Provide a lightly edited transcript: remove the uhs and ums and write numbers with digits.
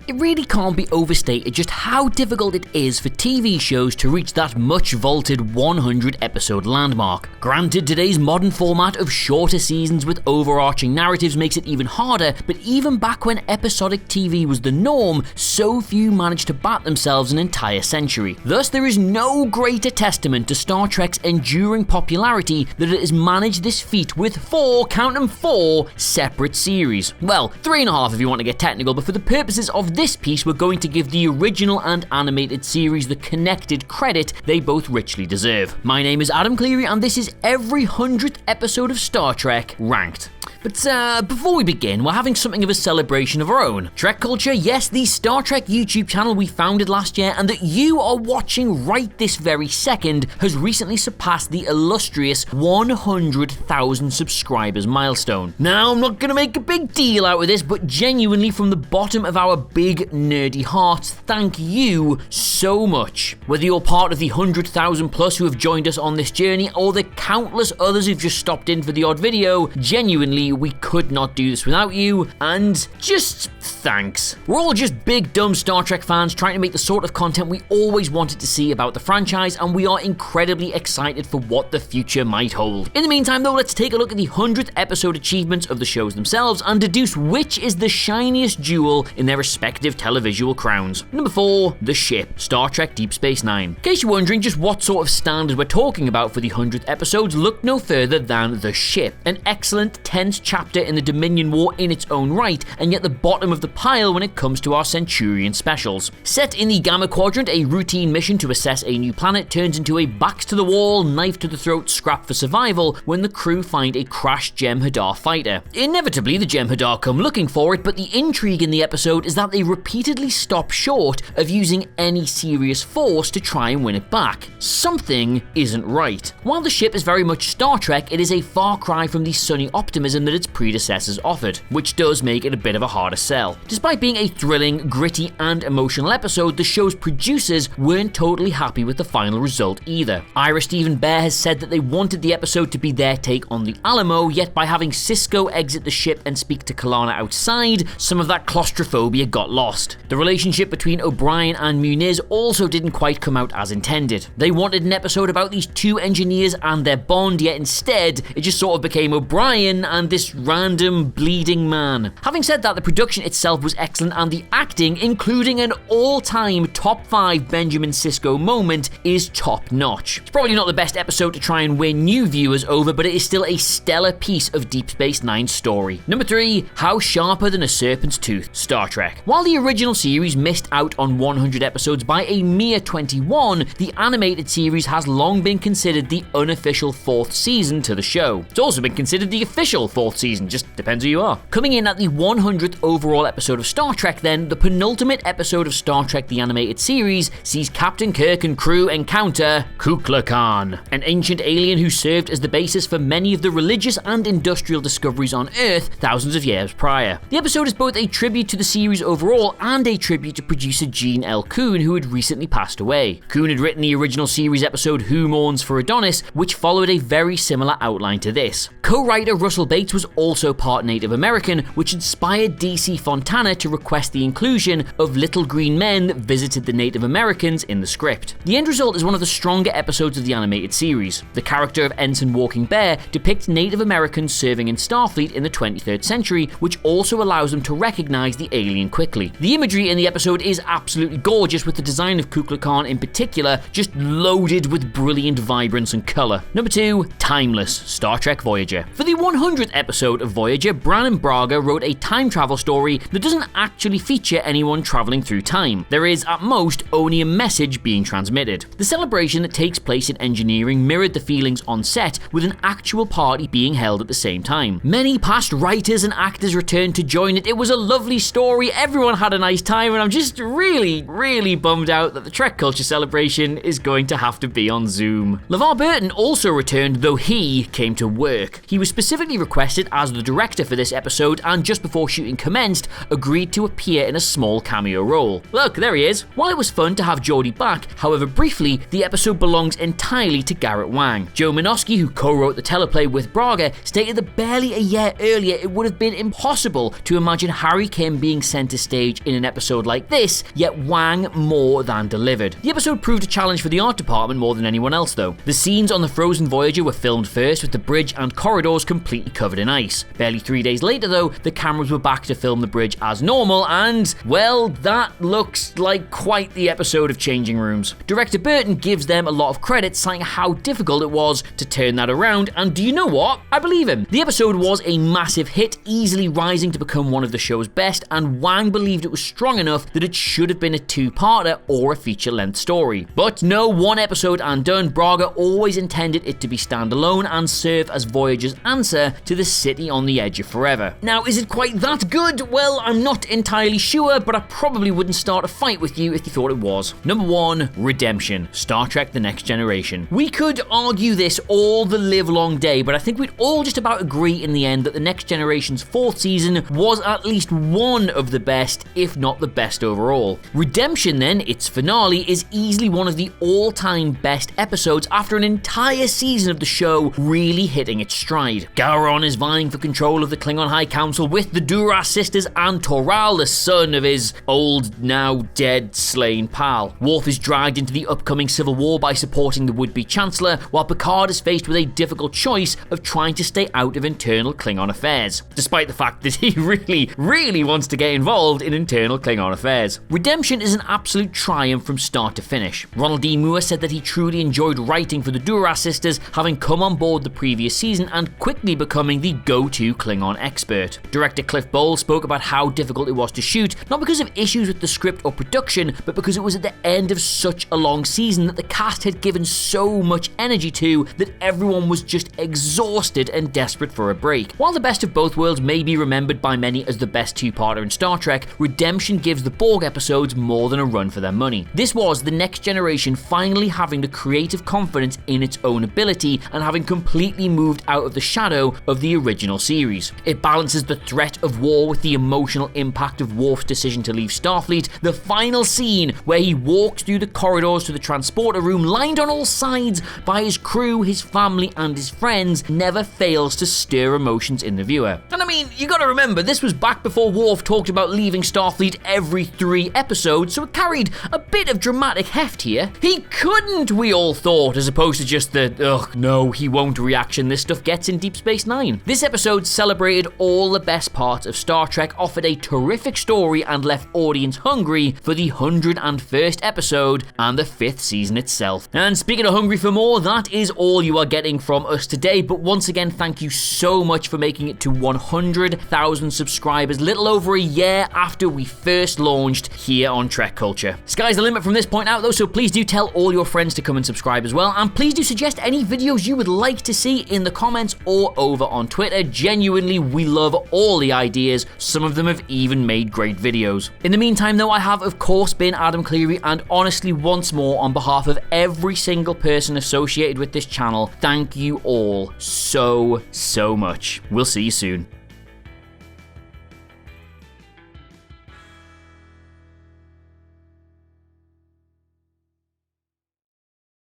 It really can't be overstated just how difficult it is for TV shows to reach that much vaulted 100 episode landmark. Granted, today's modern format of shorter seasons with overarching narratives makes it even harder, but even back when episodic TV was the norm, so few managed to bat themselves an entire century. Thus, there is no greater testament to Star Trek's enduring popularity that it has managed this feat with count them four, separate series. Well, 3.5 if you want to get technical, but for the purposes of this piece, we're going to give the original and animated series the connected credit they both richly deserve. My name is Adam Cleary, and this is every 100th episode of Star Trek ranked. But before we begin, we're having something of a celebration of our own. Trek Culture, yes, the Star Trek YouTube channel we founded last year and that you are watching right this very second, has recently surpassed the illustrious 100,000 subscribers milestone. Now, I'm not going to make a big deal out of this, but genuinely from the bottom of our big nerdy hearts, thank you so much. Whether you're part of the 100,000 plus who have joined us on this journey, or the countless others who've just stopped in for the odd video, genuinely, we could not do this without you, and just thanks. We're all just big dumb Star Trek fans trying to make the sort of content we always wanted to see about the franchise, and we are incredibly excited for what the future might hold. In the meantime though, let's take a look at the 100th episode achievements of the shows themselves and deduce which is the shiniest jewel in their respective televisual crowns. Number 4, The Ship, Star Trek Deep Space Nine. In case you're wondering just what sort of standard we're talking about for the 100th episodes, look no further than The Ship, an excellent tense chapter in the Dominion War in its own right, and yet the bottom of the pile when it comes to our Centurion specials. Set in the Gamma Quadrant, a routine mission to assess a new planet turns into a backs-to-the-wall, knife-to-the-throat scrap for survival when the crew find a crashed Jem'Hadar fighter. Inevitably, the Jem'Hadar come looking for it, but the intrigue in the episode is that they repeatedly stop short of using any serious force to try and win it back. Something isn't right. While The Ship is very much Star Trek, it is a far cry from the sunny optimism that its predecessors offered, which does make it a bit of a harder sell. Despite being a thrilling, gritty, and emotional episode, the show's producers weren't totally happy with the final result either. Ira Steven Behr has said that they wanted the episode to be their take on the Alamo, yet by having Sisko exit the ship and speak to Kalana outside, some of that claustrophobia got lost. The relationship between O'Brien and Muniz also didn't quite come out as intended. They wanted an episode about these two engineers and their bond, yet instead, it just sort of became O'Brien and this random bleeding man. Having said that, the production itself was excellent, and the acting, including an all-time top 5 Benjamin Sisko moment, is top-notch. It's probably not the best episode to try and win new viewers over, but it is still a stellar piece of Deep Space Nine's story. Number 3, How Sharper Than a Serpent's Tooth, Star Trek. While the original series missed out on 100 episodes by a mere 21, the animated series has long been considered the unofficial 4th season to the show. It's also been considered the official 4th season, just depends who you are. Coming in at the 100th overall episode of Star Trek then, the penultimate episode of Star Trek the Animated Series sees Captain Kirk and crew encounter Kukla Khan, an ancient alien who served as the basis for many of the religious and industrial discoveries on Earth thousands of years prior. The episode is both a tribute to the series overall and a tribute to producer Gene L. Kuhn, who had recently passed away. Kuhn had written the original series episode Who Mourns for Adonis, which followed a very similar outline to this. Co-writer Russell Bates was also part Native American, which inspired DC Fontana to request the inclusion of little green men that visited the Native Americans in the script. The end result is one of the stronger episodes of the animated series. The character of Ensign Walking Bear depicts Native Americans serving in Starfleet in the 23rd century, which also allows them to recognize the alien quickly. The imagery in the episode is absolutely gorgeous, with the design of Kukla Khan in particular just loaded with brilliant vibrance and color. Number 2, Timeless, Star Trek Voyager. For the 100th episode of Voyager, Brannon Braga wrote a time travel story that doesn't actually feature anyone traveling through time. There is, at most, only a message being transmitted. The celebration that takes place in engineering mirrored the feelings on set, with an actual party being held at the same time. Many past writers and actors returned to join it. It was a lovely story, everyone had a nice time, and I'm just really bummed out that the Trek Culture celebration is going to have to be on Zoom. LeVar Burton also returned, though he came to work. He was specifically requested as the director for this episode, and just before shooting commenced, agreed to appear in a small cameo role. Look, there he is. While it was fun to have Geordie back, however briefly, the episode belongs entirely to Garrett Wang. Joe Minosky, who co-wrote the teleplay with Braga, stated that barely a year earlier it would have been impossible to imagine Harry Kim being center stage in an episode like this, yet Wang more than delivered. The episode proved a challenge for the art department more than anyone else though. The scenes on the frozen Voyager were filmed first with the bridge and corridors completely covered in ice. Barely 3 days later though, the cameras were back to film the bridge as normal and, well, that looks like quite the episode of changing rooms. Director Burton gives them a lot of credit, saying how difficult it was to turn that around, and do you know what? I believe him. The episode was a massive hit, easily rising to become one of the show's best, and Wang believed it was strong enough that it should have been a two-parter or a feature-length story. But no, one episode and done. Braga always intended it to be standalone and serve as Voyager's answer to the city on the edge of forever. Now, is it quite that good? Well, I'm not entirely sure, but I probably wouldn't start a fight with you if you thought it was. Number 1, Redemption, Star Trek The Next Generation. We could argue this all the livelong day, but I think we'd all just about agree in the end that The Next Generation's 4th season was at least one of the best, if not the best overall. Redemption then, its finale, is easily one of the all-time best episodes after an entire season of the show really hitting its stride. Gowron is vying for control of the Klingon High Council with the Duras sisters and Toral, the son of his old, now dead, slain pal. Worf is dragged into the upcoming civil war by supporting the would-be Chancellor, while Picard is faced with a difficult choice of trying to stay out of internal Klingon affairs, despite the fact that he really wants to get involved in internal Klingon affairs. Redemption is an absolute triumph from start to finish. Ronald D. Moore said that he truly enjoyed writing for the Duras sisters, having come on board the previous season and quickly becoming the go-to Klingon expert. Director Cliff Bowles spoke about how difficult it was to shoot, not because of issues with the script or production, but because it was at the end of such a long season that the cast had given so much energy to that everyone was just exhausted and desperate for a break. While The Best of Both Worlds may be remembered by many as the best two-parter in Star Trek, Redemption gives the Borg episodes more than a run for their money. This was The Next Generation finally having the creative confidence in its own ability and having completely moved out of the shadow of the original series. It balances the threat of war with the emotional impact of Worf's decision to leave Starfleet. The final scene where he walks through the corridors to the transporter room lined on all sides by his crew, his family and his friends never fails to stir emotions in the viewer. And I mean, you gotta remember, this was back before Worf talked about leaving Starfleet every 3 episodes, so it carried a bit of dramatic heft here. He couldn't, we all thought, as opposed to just the, ugh, no, he won't reaction this stuff gets in Deep Space Nine. This episode celebrated all the best parts of Star Trek, offered a terrific story and left audience hungry for the 101st episode and the 5th season itself. And speaking of hungry for more, that is all you are getting from us today, but once again, thank you so much for making it to 100,000 subscribers, little over a year after we first launched here on Trek Culture. Sky's the limit from this point out though, so please do tell all your friends to come and subscribe as well, and please do suggest any videos you would like to see in the comments or over on Twitter. Genuinely, we love all the ideas. Some of them have even made great videos. In the meantime though, I have of course been Adam Cleary, and honestly, once more, on behalf of every single person associated with this channel, thank you all so much. We'll see you soon.